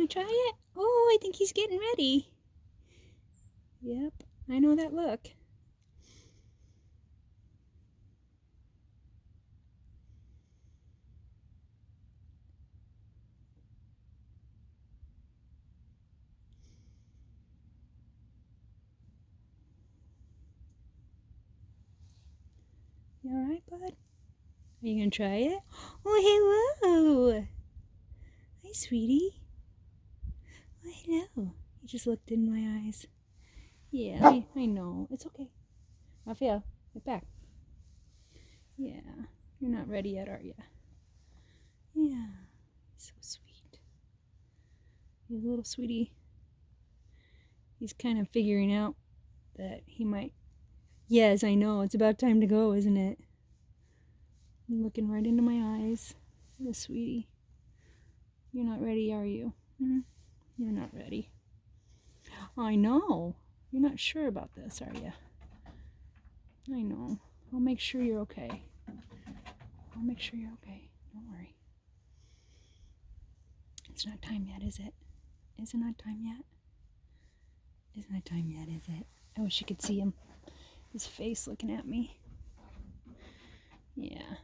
gonna try it? Oh, I think he's getting ready. Yep, I know that look. You alright, bud? Are you gonna try it? Oh, hello! Hi, sweetie. Oh, hello. You just looked in my eyes. Yeah, I know. It's okay. Raphael, get back. Yeah, you're not ready yet, are you? Yeah, so sweet. He's a little sweetie. He's kind of figuring out that he might... Yes, I know. It's about time to go, isn't it? I'm looking right into my eyes. What a sweetie. You're not ready, are you? You're not ready. I know. You're not sure about this, are you? I know. I'll make sure you're okay. I'll make sure you're okay. Don't worry. It's not time yet, is it? Is it not time yet? It's not time yet, is it? I wish you could see him. His face looking at me. Yeah.